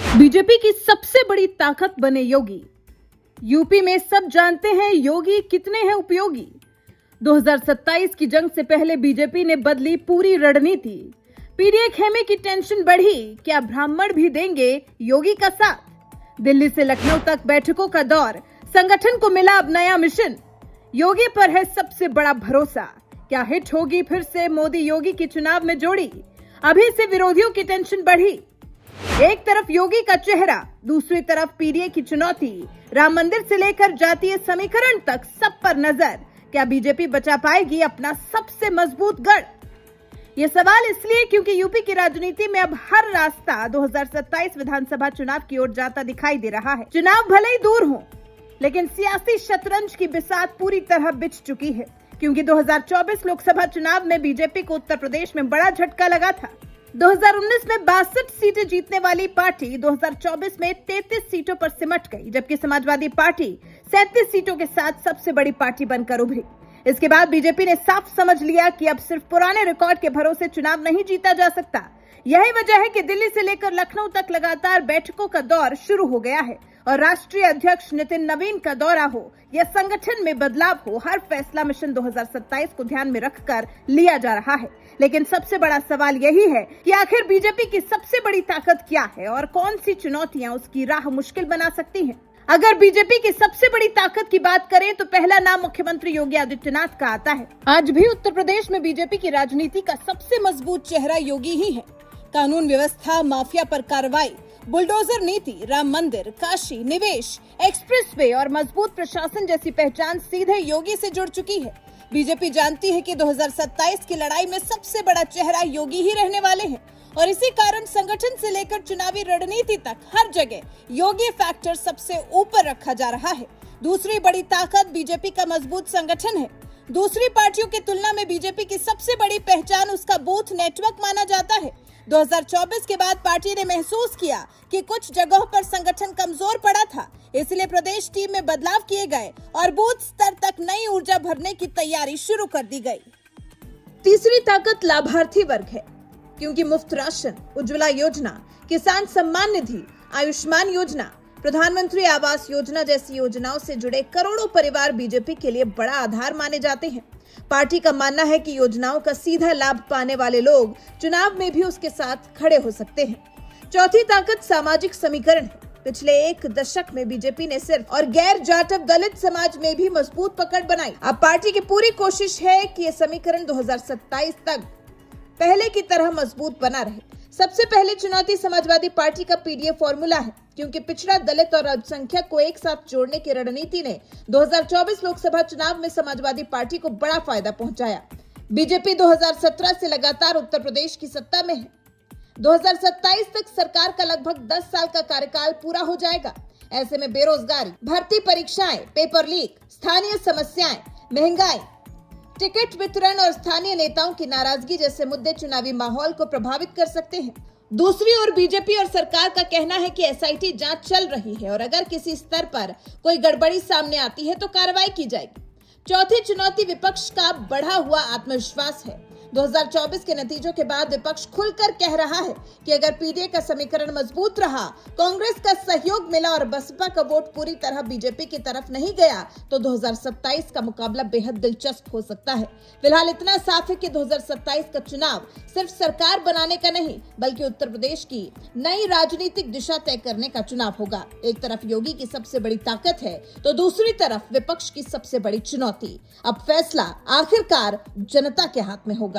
BJP की सबसे बड़ी ताकत बने योगी। यूपी में सब जानते हैं योगी कितने हैं उपयोगी। 2027 की जंग से पहले बीजेपी ने बदली पूरी रणनीति। पीडीए खेमे की टेंशन बढ़ी, क्या ब्राह्मण भी देंगे योगी का साथ। दिल्ली से लखनऊ तक बैठकों का दौर, संगठन को मिला अब नया मिशन। योगी पर है सबसे बड़ा भरोसा, क्या हिट होगी फिर से मोदी योगी की चुनाव में जोड़ी। अभी से विरोधियों की टेंशन बढ़ी। एक तरफ योगी का चेहरा, दूसरी तरफ पीडीए की चुनौती। राम मंदिर से लेकर जातीय समीकरण तक सब पर नजर। क्या बीजेपी बचा पाएगी अपना सबसे मजबूत गढ़। ये सवाल इसलिए क्योंकि यूपी की राजनीति में अब हर रास्ता 2027 विधानसभा चुनाव की ओर जाता दिखाई दे रहा है। चुनाव भले ही दूर हो, लेकिन सियासी शतरंज की बिसात पूरी तरह बिछ चुकी है, क्योंकि 2024 लोकसभा चुनाव में बीजेपी को उत्तर प्रदेश में बड़ा झटका लगा था। 2019 में 62 सीटें जीतने वाली पार्टी 2024 में 33 सीटों पर सिमट गई, जबकि समाजवादी पार्टी 37 सीटों के साथ सबसे बड़ी पार्टी बनकर उभरी। इसके बाद बीजेपी ने साफ समझ लिया कि अब सिर्फ पुराने रिकॉर्ड के भरोसे चुनाव नहीं जीता जा सकता। यही वजह है कि दिल्ली से लेकर लखनऊ तक लगातार बैठकों का दौर शुरू हो गया है और राष्ट्रीय अध्यक्ष नितिन नवीन का दौरा हो या संगठन में बदलाव हो, हर फैसला मिशन 2027 को ध्यान में रखकर लिया जा रहा है। लेकिन सबसे बड़ा सवाल यही है कि आखिर बीजेपी की सबसे बड़ी ताकत क्या है और कौन सी चुनौतियां उसकी राह मुश्किल बना सकती हैं। अगर बीजेपी की सबसे बड़ी ताकत की बात करें तो पहला नाम मुख्यमंत्री योगी आदित्यनाथ का आता है। आज भी उत्तर प्रदेश में बीजेपी की राजनीति का सबसे मजबूत चेहरा योगी ही है। कानून व्यवस्था, माफिया पर कार्रवाई, बुलडोजर नीति, राम मंदिर, काशी, निवेश, एक्सप्रेसवे और मजबूत प्रशासन जैसी पहचान सीधे योगी से जुड़ चुकी है। बीजेपी जानती है कि 2027 की लड़ाई में सबसे बड़ा चेहरा योगी ही रहने वाले हैं और इसी कारण संगठन से लेकर चुनावी रणनीति तक हर जगह योगी फैक्टर सबसे ऊपर रखा जा रहा है। दूसरी बड़ी ताकत बीजेपी का मजबूत संगठन है। दूसरी पार्टियों की तुलना में बीजेपी की सबसे बड़ी पहचान उसका बूथ नेटवर्क माना जाता है। 2024 के बाद पार्टी ने महसूस किया कि कुछ जगहों पर संगठन कमजोर पड़ा था, इसलिए प्रदेश टीम में बदलाव किए गए और बूथ स्तर तक नई ऊर्जा भरने की तैयारी शुरू कर दी गई। तीसरी ताकत लाभार्थी वर्ग है, क्योंकि मुफ्त राशन, उज्ज्वला योजना, किसान सम्मान निधि, आयुष्मान योजना, प्रधानमंत्री आवास योजना जैसी योजनाओं से जुड़े करोड़ों परिवार बीजेपी के लिए बड़ा आधार माने जाते हैं। पार्टी का मानना है कि योजनाओं का सीधा लाभ पाने वाले लोग चुनाव में भी उसके साथ खड़े हो सकते हैं। चौथी ताकत सामाजिक समीकरण है। पिछले एक दशक में बीजेपी ने सिर्फ और गैर जाटव दलित समाज में भी मजबूत पकड़ बनाई। अब पार्टी की पूरी कोशिश है कि ये समीकरण 2027 तक पहले की तरह मजबूत बना रहे। सबसे पहले चुनौती समाजवादी पार्टी का पीडीए फॉर्मूला है, क्योंकि पिछड़ा, दलित और अल्पसंख्यक को एक साथ जोड़ने की रणनीति ने 2024 लोकसभा चुनाव में समाजवादी पार्टी को बड़ा फायदा पहुंचाया। बीजेपी 2017 से लगातार उत्तर प्रदेश की सत्ता में है। 2027 तक सरकार का लगभग 10 साल का कार्यकाल पूरा हो जाएगा। ऐसे में बेरोजगारी, भर्ती परीक्षाएं, पेपर लीक, स्थानीय समस्याएं, महंगाई, टिकट वितरण और स्थानीय नेताओं की नाराजगी जैसे मुद्दे चुनावी माहौल को प्रभावित कर सकते हैं। दूसरी ओर बीजेपी और सरकार का कहना है कि एसआईटी जांच चल रही है और अगर किसी स्तर पर कोई गड़बड़ी सामने आती है तो कार्रवाई की जाएगी। चौथी चुनौती विपक्ष का बढ़ा हुआ आत्मविश्वास है। 2024 के नतीजों के बाद विपक्ष खुलकर कह रहा है कि अगर पीडीए का समीकरण मजबूत रहा, कांग्रेस का सहयोग मिला और बसपा का वोट पूरी तरह बीजेपी की तरफ नहीं गया तो 2027 का मुकाबला बेहद दिलचस्प हो सकता है। फिलहाल इतना साफ है कि 2027 का चुनाव सिर्फ सरकार बनाने का नहीं, बल्कि उत्तर प्रदेश की नई राजनीतिक दिशा तय करने का चुनाव होगा। एक तरफ योगी की सबसे बड़ी ताकत है तो दूसरी तरफ विपक्ष की सबसे बड़ी चुनौती। अब फैसला आखिरकार जनता के हाथ में होगा।